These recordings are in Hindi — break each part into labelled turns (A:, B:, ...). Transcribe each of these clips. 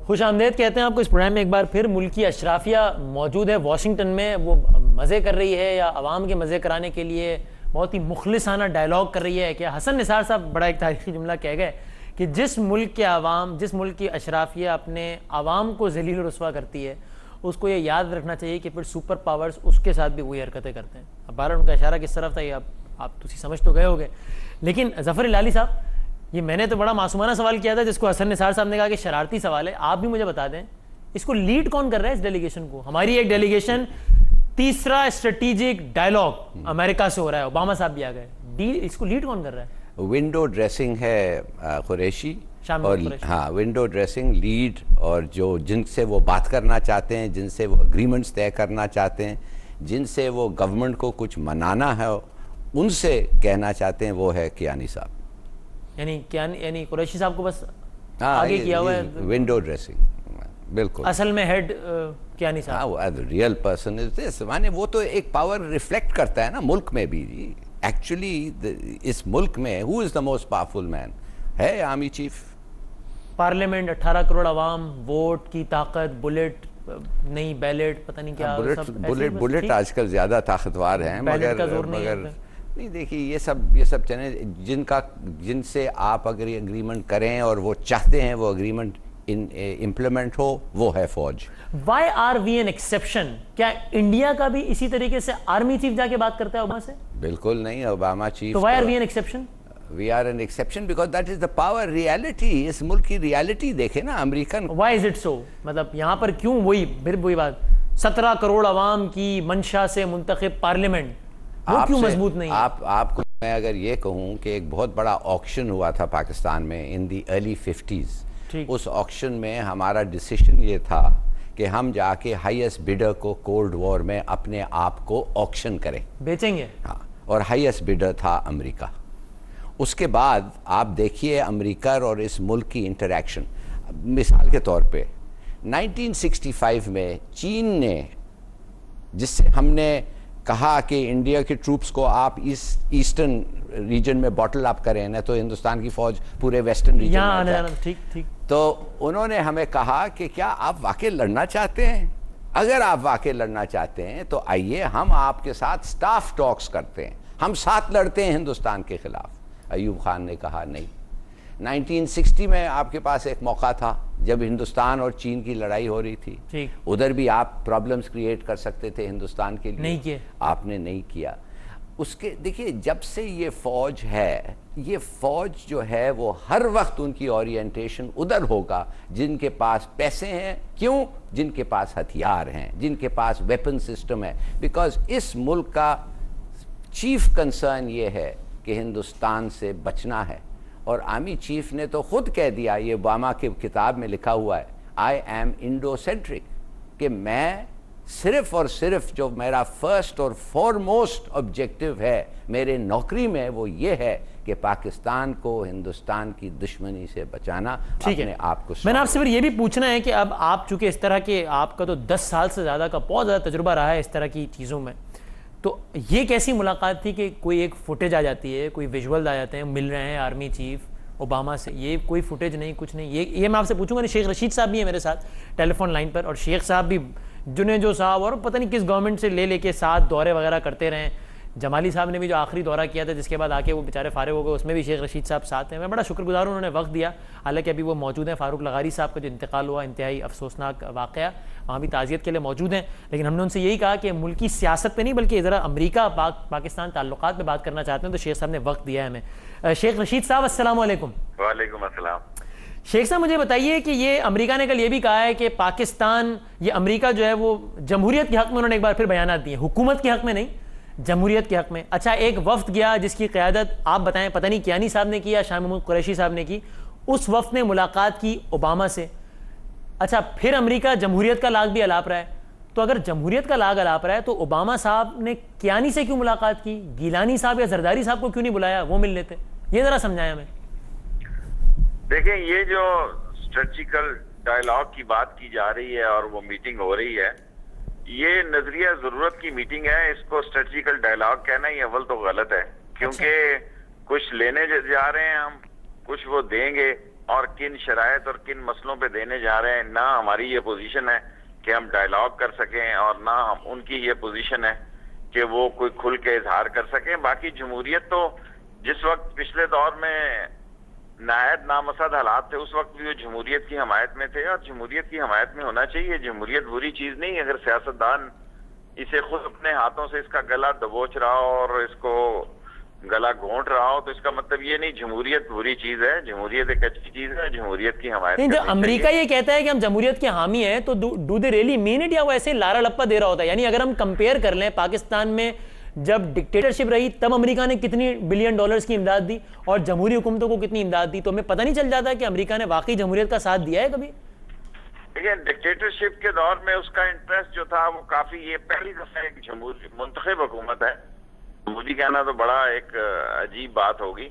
A: खुश आमदेद कहते हैं आपको इस प्रोग्राम में एक बार फिर। मुल्की अशराफिया मौजूद है वॉशिंगटन में, वो मज़े कर रही है या आवाम के मज़े कराने के लिए बहुत ही मुखलिसाना डायलॉग कर रही है। क्या हसन निसार साहब बड़ा एक तारीखी जुमला कह गए कि जिस मुल्क के आवाम, जिस मुल्क की अशराफिया अपने आवाम को ज़लील रुस्वा करती है, उसको ये याद रखना चाहिए कि फिर सुपर पावर्स उसके साथ भी वही हरकतें करते हैं। अब बारह उनका इशारा किस तरफ था ये आप तुसी समझ तो गए होगे। लेकिन ज़फ़र इलाली साहब, ये मैंने तो बड़ा मासूमाना सवाल किया था जिसको हसन निसार साहब ने कहा कि शरारती सवाल है। आप भी मुझे बता दें इसको लीड कौन कर रहा है इस डेलीगेशन को? हमारी एक डेलीगेशन, तीसरा स्ट्रेटेजिक डायलॉग अमेरिका से हो रहा है, ओबामा साहब भी आ गए, इसको लीड कौन कर रहा है?
B: विंडो ड्रेसिंग है कुरैशी, और हाँ, विंडो ड्रेसिंग लीड, और जो जिनसे वो बात करना चाहते हैं, जिनसे वो एग्रीमेंट्स तय करना चाहते हैं, जिनसे वो गवर्नमेंट को कुछ मनाना है, उनसे कहना चाहते हैं, वो है कियानी साहब।
A: यानी कुरैशी साहब को बस आगे किया हुआ है
B: विंडो ड्रेसिंग। बिल्कुल,
A: असल में हेड कियानी साहब,
B: रियल पर्सन इज दिस। माने वो तो एक पावर रिफ्लेक्ट करता है ना मुल्क में भी। एक्चुअली इस मुल्क में who is the most powerful man है आर्मी चीफ।
A: पार्लियामेंट, 18 करोड़ आवाम, वोट की ताकत, बुलेट, नई बैलेट, पता नहीं क्या
B: बुलेट आजकल ज्यादा ताकतवर हैं, मगर नहीं, देखिए ये सब चैनल जिनसे आप अगर ये एग्रीमेंट करें और वो चाहते हैं वो एग्रीमेंट इम्प्लीमेंट हो, वो है फौज।
A: Why are we an exception? क्या इंडिया का भी इसी तरीके से आर्मी चीफ जाके बात करता है ओबामा से?
B: बिल्कुल नहीं, ओबामा चीफ।
A: तो why are we an exception?
B: We are an exception because that is the power reality। इस मुल्क की रियलिटी देखे ना American.
A: Why is it so? मतलब यहाँ पर क्यों वही बात, 17 करोड़ आवाम की मंशा से मुंतखब पार्लियामेंट, वो क्यों मजबूत नहीं है?
B: आपको मैं अगर ये कहूँ कि एक बहुत बड़ा ऑक्शन हुआ था पाकिस्तान में इन दी अर्ली 50s, उस ऑक्शन में हमारा डिसीजन ये था कि हम जाके हाईएस्ट बिडर को कोल्ड वॉर में अपने आप को ऑक्शन करें, बेचेंगे। हाँ, और हाईएस्ट बिडर था अमेरिका। उसके बाद आप देखिए अमेरिका और इस मुल्क की इंटरैक्शन। मिसाल के तौर पे 1965 में चीन ने, जिससे हमने कहा कि इंडिया के ट्रूप्स को आप इस ईस्टर्न रीजन में बॉटल अप करें ना, तो हिंदुस्तान की फौज पूरे वेस्टर्न रीजन में
A: ठीक।
B: तो उन्होंने हमें कहा कि क्या आप वाकई लड़ना चाहते हैं? अगर आप वाकई लड़ना चाहते हैं तो आइए हम आपके साथ स्टाफ टॉक्स करते हैं, हम साथ लड़ते हैं हिंदुस्तान के खिलाफ। अयूब खान ने कहा नहीं। 1960 में आपके पास एक मौका था जब हिंदुस्तान और चीन की लड़ाई हो रही थी, उधर भी आप प्रॉब्लम्स क्रिएट कर सकते थे हिंदुस्तान के लिए, नहीं किए, आपने नहीं किया। उसके देखिए, जब से ये फौज है, ये फौज जो है वो हर वक्त उनकी ओरिएंटेशन उधर होगा जिनके पास पैसे हैं। क्यों? जिनके पास हथियार हैं, जिनके पास वेपन सिस्टम है। बिकॉज इस मुल्क का चीफ कंसर्न ये है कि हिंदुस्तान से बचना है। और आर्मी चीफ ने तो खुद कह दिया, ये ओबामा की किताब में लिखा हुआ है, आई एम इंडोसेंट्रिक, कि मैं सिर्फ और सिर्फ जो मेरा फर्स्ट और फॉरमोस्ट ऑब्जेक्टिव है मेरे नौकरी में, वो ये है कि पाकिस्तान को हिंदुस्तान की दुश्मनी से बचाना, अपने आप को।
A: मैंने आपसे फिर ये भी पूछना है कि अब आप चूंकि इस तरह के, आपका तो 10 साल से ज़्यादा का बहुत ज़्यादा तजुर्बा रहा है इस तरह की चीज़ों में, तो ये कैसी मुलाकात थी कि कोई एक फुटेज आ जाती है, कोई विजुअल आ जाते हैं, मिल रहे हैं आर्मी चीफ ओबामा से, ये कोई फुटेज नहीं, कुछ नहीं, ये मैं आपसे पूछूंगा। शेख रशीद साहब भी है मेरे साथ टेलीफोन लाइन पर, और शेख साहब भी जुनेजो साहब और पता नहीं किस गवर्नमेंट से लेके साथ दौरे वगैरह करते रहे। जमाली साहब ने भी जो आखिरी दौरा किया था जिसके बाद आके वो बेचारे फारिग हो गए, उसमें भी शेख रशीद साहब साथ हैं। मैं बड़ा शुक्रगुजार हूँ, उन्होंने वक्त दिया। हालांकि अभी वो मौजूद हैं, फारूक लगारी साहब का जो इंतकाल हुआ, इंतहाई अफसोसनाक वाक़या, वहाँ भी ताज़ियत के लिए मौजूद हैं। लेकिन हमने उनसे यही कहा कि मुल्की सियासत पे नहीं बल्कि ज़रा अमरीका पाकिस्तान ताल्लुकात पे बात करना चाहते हैं, तो शेख साहब ने वक्त दिया है हमें। शेख रशीद साहब, अस्सलाम वालेकुम।
C: वालेकुम अस्सलाम।
A: शेख साहब, मुझे बताइए कि ये अमेरिका ने कल ये भी कहा है कि पाकिस्तान, ये अमेरिका जो है वो जमहूरियत के हक़ में, उन्होंने एक बार फिर बयानात दिए, हुकूमत के हक़ में नहीं, जमहूरियत के हक़ में। अच्छा, एक वफ्द गया जिसकी क़यादत आप बताएं, पता नहीं कियानी साहब ने की या शाह महमूद कुरैशी साहब ने की, उस वफ्द ने मुलाकात की ओबामा से। अच्छा, फिर अमेरिका जमहूरियत का लाग भी अलाप रहा है, तो अगर जमहूरियत का लाग अलाप रहा है तो ओबामा साहब ने कियानी से क्यों मुलाकात की? गिलानी साहब या जरदारी साहब को क्यों नहीं बुलाया, वो मिल लेते? ये ज़रा समझाएं हमें।
C: देखें, ये जो स्ट्रेटजिकल डायलॉग की बात की जा रही है और वो मीटिंग हो रही है, ये नजरिया जरूरत की मीटिंग है। इसको स्ट्रेटजिकल डायलॉग कहना ही अव्वल तो गलत है, क्योंकि कुछ लेने जा रहे हैं हम, कुछ वो देंगे, और किन शराइत और किन मसलों पे देने जा रहे हैं। ना हमारी ये पोजीशन है कि हम डायलॉग कर सकें और ना हम उनकी ये पोजीशन है कि वो कोई खुल के इजहार कर सकें। बाकी जमहूरियत तो जिस वक्त पिछले दौर में नायत नामसद हालात थे, उस वक्त भी वो जमहूरियत की हमायत में थे और जमहूरियत की हमायत में होना चाहिए। जमहूरियत बुरी चीज नहीं। अगर सियासतदान इसे खुद अपने हाथों से इसका गला दबोच रहा हो और इसको गला घोंट रहा हो तो इसका मतलब ये नहीं जमहूरियत बुरी चीज है। जमहूरियत एक अच्छी चीज है, जमहूरियत की हमायत
A: नहीं, जो अमेरिका ये कहता है कि हम जमहूरियत के हामी हैं, तो do they really mean it, या वो ऐसे लारा लप्पा दे रहा होता है? यानी अगर हम कंपेयर कर लें, पाकिस्तान में जब डिक्टेटरशिप रही तब अमेरिका ने कितनी बिलियन डॉलर्स की इमदाद दी और जमहूरी हुकूमतों को कितनी इमदाद दी, तो हमें पता नहीं चल जाता कि अमेरिका ने वाकई जमहूरियत का साथ दिया है कभी?
C: देखिए, डिक्टेटरशिप के दौर में उसका इंटरेस्ट जो था वो काफी, ये पहली दफा एक जमहूरी मुंतखब हुकूमत है। जमहूरी कहना तो बड़ा एक अजीब बात होगी।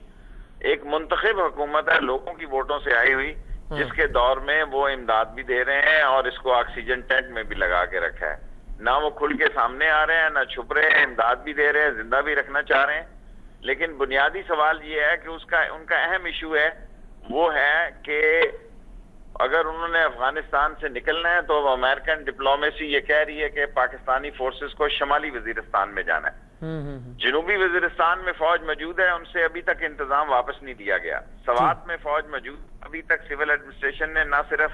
C: एक मुंतखब हुकूमत है, लोगों की वोटों से आई हुई, जिसके दौर में वो इमदाद भी दे रहे हैं और इसको ऑक्सीजन टेंट में भी लगा के रखा है। ना वो खुल के सामने आ रहे हैं, ना छुप रहे हैं, इमदाद भी दे रहे हैं, जिंदा भी रखना चाह रहे हैं। लेकिन बुनियादी सवाल ये है कि उनका अहम इशू है, वो है कि अगर उन्होंने अफगानिस्तान से निकलना है तो अमेरिकन डिप्लोमेसी ये कह रही है कि पाकिस्तानी फोर्सेस को शमाली वजीरिस्तान में जाना है। जनूबी वजीरिस्तान में फौज मौजूद है, उनसे अभी तक इंतजाम वापस नहीं दिया गया। सवात में फौज मौजूद, अभी तक सिविल एडमिनिस्ट्रेशन ने ना सिर्फ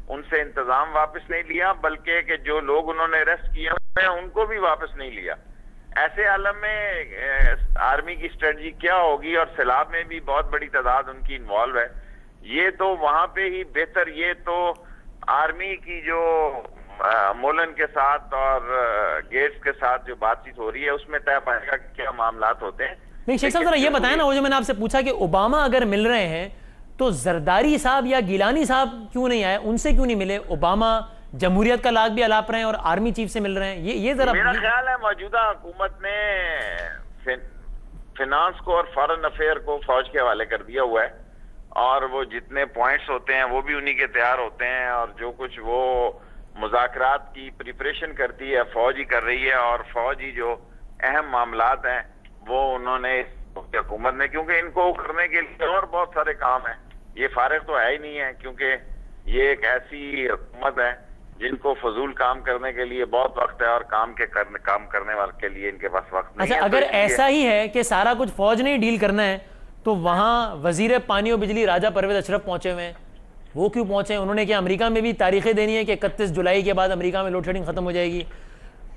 C: उनसे इंतजाम वापस नहीं लिया बल्कि कि जो लोग उन्होंने अरेस्ट किए हैं उनको भी वापस नहीं लिया। ऐसे आलम में आर्मी की स्ट्रेटजी क्या होगी? और सैलाब में भी बहुत बड़ी तादाद उनकी इन्वॉल्व है। ये तो वहां पे ही बेहतर, ये तो आर्मी की जो मोलन के साथ और गेट्स के साथ जो बातचीत हो रही है उसमें तय पाएगा कि क्या मामलात होते हैं।
A: नहीं शेख साहब, जरा ये बताएं ना, वो जो मैंने आपसे पूछा कि ओबामा अगर मिल रहे हैं तो जरदारी साहब या गिलानी साहब क्यों नहीं आए, उनसे क्यों नहीं मिले? ओबामा जमहूरियत का लाग भी अलाप रहे हैं और आर्मी चीफ से मिल रहे हैं। ये जरा
C: मेरा ख्याल है मौजूदा हुकूमत ने फिनांस को और फॉरेन अफेयर को फौज के हवाले कर दिया हुआ है और वो जितने पॉइंट्स होते हैं वो भी उन्हीं के तैयार होते हैं और जो कुछ वो मुज़ाकरात की प्रिपरेशन करती है फौज ही कर रही है और फौज ही जो अहम मामलात हैं वो उन्होंने हुकूमत ने, क्योंकि इनको करने के लिए और बहुत सारे काम हैं, ये फारिग तो है ही नहीं है, क्योंकि ये एक ऐसी हुकूमत है जिनको फजूल काम करने के लिए बहुत वक्त है और काम करने वाले के लिए इनके पास वक्त नहीं है।
A: अच्छा, अगर ऐसा ही है कि सारा कुछ फौज ने ही डील करना है तो वहां वजीर पानी और बिजली राजा परवेज अशरफ पहुंचे हुए हैं, वो क्यों पहुंचे? उन्होंने क्या अमेरिका में भी तारीखें देनी है कि 31 जुलाई के बाद अमेरिका में लोड शेडिंग खत्म हो जाएगी?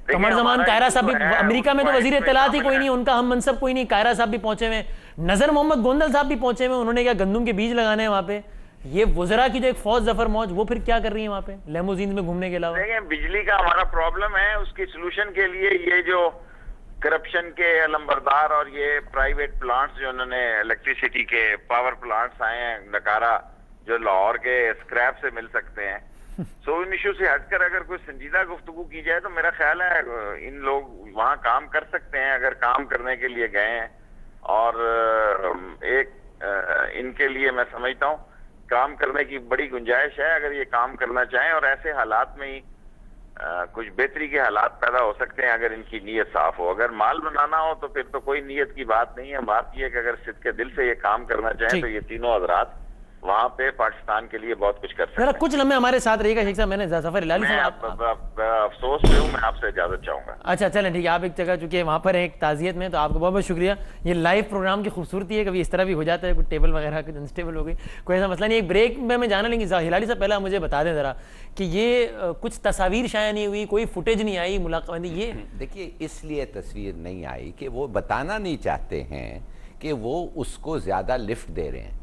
A: कमर जमान कायरा साहब भी, अमेरिका में तो वजीर इत्तलात ही कोई नहीं, उनका हम मनसब कोई नहीं, कायरा साहब भी पहुंचे हुए, नजर मोहम्मद गोंदल साहब भी पहुंचे हुए, उन्होंने क्या गंदुम के बीज लगाने हैं वहां पे? ये वज़रा की जो एक फौज जफर मौज, वो फिर क्या कर रही है वहां पे लेमोजीन में घूमने के अलावा?
C: देखिए, बिजली का हमारा प्रॉब्लम है, उसकी सोल्यूशन के लिए ये जो करप्शन के अलंबरदार और ये प्राइवेट प्लांट्स जो उन्होंने इलेक्ट्रिसिटी के पावर प्लांट्स आए हैं नकारा, जो लाहौर के स्क्रैप से मिल सकते हैं, सो इन इशू से हटकर अगर कोई संजीदा गुफ्तगू की जाए तो मेरा ख्याल है इन लोग वहां काम कर सकते हैं अगर काम करने के लिए गए हैं। और एक इनके लिए मैं समझता हूँ काम करने की बड़ी गुंजाइश है अगर ये काम करना चाहें और ऐसे हालात में ही कुछ बेहतरी के हालात पैदा हो सकते हैं अगर इनकी नीयत साफ हो। अगर माल बनाना हो तो फिर तो कोई नीयत की बात नहीं है, बात यह है कि अगर सिद्ध के दिल से ये काम करना चाहें तो ये तीनों हजरात वहां पे पाकिस्तान के लिए बहुत कुछ कर सकते हैं।
A: कुछ लम्हे हमारे साथ रहेगा शेख साहब, मैंने जफर इलाही साहब
C: अफसोस पे हूँ, मैं आपसे इजाजत चाहूंगा।
A: अच्छा चलें ठीक है, आप एक जगह चुके वहाँ पर एक ताज़ियत में, तो आपको बहुत बहुत शुक्रिया। ये लाइव प्रोग्राम की खूबसूरती है, कभी इस तरह भी हो जाता है, कुछ टेबल वगैरह कुछ अनस्टेबल हो गई, कोई ऐसा मसला नहीं। एक ब्रेक में मैं जाना, लेकिन हिलाली साहब पहले मुझे बता दें ज़रा कि ये कुछ तस्वीर शाया नहीं हुई, कोई फुटेज नहीं आई मुलाकात? ये
B: देखिए, इसलिए तस्वीर नहीं आई कि वो बताना नहीं चाहते हैं कि वो उसको ज़्यादा लिफ्ट दे रहे हैं।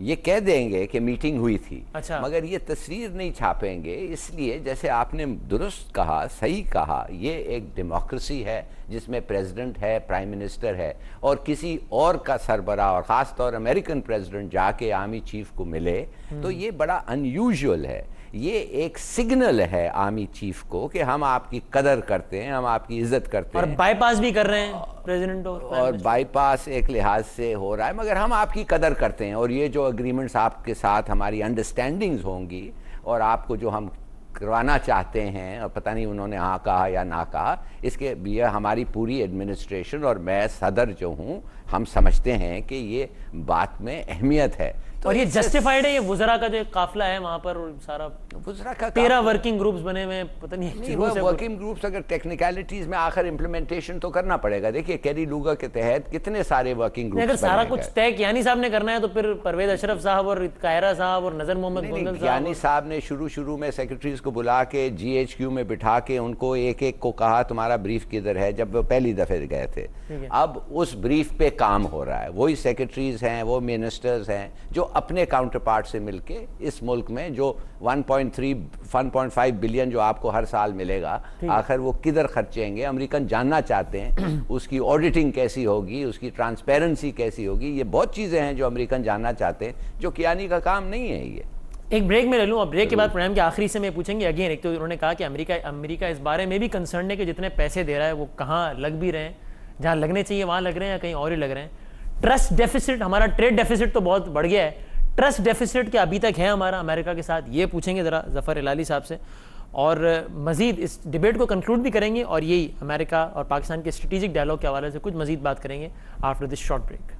B: ये कह देंगे कि मीटिंग हुई थी,
A: अच्छा,
B: मगर ये तस्वीर नहीं छापेंगे, इसलिए जैसे आपने दुरुस्त कहा, सही कहा, ये एक डेमोक्रेसी है जिसमें प्रेसिडेंट है, प्राइम मिनिस्टर है और किसी और का सरबराह और ख़ास तौर अमेरिकन प्रेसिडेंट जाके आर्मी चीफ को मिले तो ये बड़ा अनयूजुअल है। ये एक सिग्नल है आर्मी चीफ को कि हम आपकी कदर करते हैं, हम आपकी इज्जत करते हैं,
A: और बाईपास भी कर रहे हैं प्रेसिडेंट,
B: और बाईपास एक लिहाज से हो रहा है, मगर हम आपकी कदर करते हैं और ये जो एग्रीमेंट्स आपके साथ हमारी अंडरस्टैंडिंग्स होंगी और आपको जो हम करवाना चाहते हैं, और पता नहीं उन्होंने हाँ कहा या ना कहा, इसके लिए हमारी पूरी एडमिनिस्ट्रेशन और मैं सदर जो हूँ हम समझते हैं कि ये बात में अहमियत है
A: और ये जस्टिफाइड है, ये वुज़रा का जो काफिला है वहां पर सारा
B: वुज़रा का
A: 13 वर्किंग ग्रुप्स बने हुए, पता नहीं
B: वर्किंग ग्रुप्स, अगर टेक्निकलिटीज में आखिर इम्प्लीमेंटेशन तो करना पड़ेगा। देखिए कैरी लूगा के तहत कितने सारे वर्किंग ग्रुप्स,
A: अगर सारा कुछ तय कियानी साहब ने करना है तो फिर परवेज अशरफ साहब और कायरा साहब और नजर मोहम्मद गोंदल साहब,
B: यानी साहब ने शुरू में सेक्रेटरीज को बुला के GHQ में बिठा के उनको एक एक को कहा तुम्हारा ब्रीफ किधर है, जब वो पहली दफे गए थे। अब उस ब्रीफ पे काम हो रहा है, वही सेक्रेटरीज हैं, वो मिनिस्टर्स हैं जो अपने काउंटर पार्ट से मिलके इस मुल्क में जो 1.5 बिलियन जो आपको हर साल मिलेगा, आखिर वो किधर खर्चेंगे, अमेरिकन जानना चाहते हैं। उसकी ऑडिटिंग कैसी होगी, उसकी ट्रांसपेरेंसी कैसी होगी, ये बहुत चीज़ें हैं जो अमेरिकन जानना चाहते हैं, जो कियानी का काम नहीं है। ये
A: एक ब्रेक में ले लूँ, और ब्रेक के बाद प्रोग्राम के आखिरी से मैं पूछेंगे अगेन। एक तो उन्होंने कहा कि अमेरिका इस बारे में भी कंसर्न है कि जितने पैसे दे रहा है वो कहाँ लग भी रहे हैं, जहाँ लगने चाहिए वहाँ लग रहे हैं या कहीं और ही लग रहे हैं। ट्रस्ट डेफिसिट, हमारा ट्रेड डेफिसिट तो बहुत बढ़ गया है, ट्रस्ट डेफिसिट क्या अभी तक है हमारा अमेरिका के साथ, ये पूछेंगे ज़रा ज़फ़र इलाली साहब से। और मज़ीद इस डिबेट को कंक्लूड भी करेंगे और यही अमेरिका और पाकिस्तान के स्ट्रेटेजिक डायलॉग के हवाले से कुछ मज़ीद बात करेंगे आफ्टर दिस शॉर्ट ब्रेक।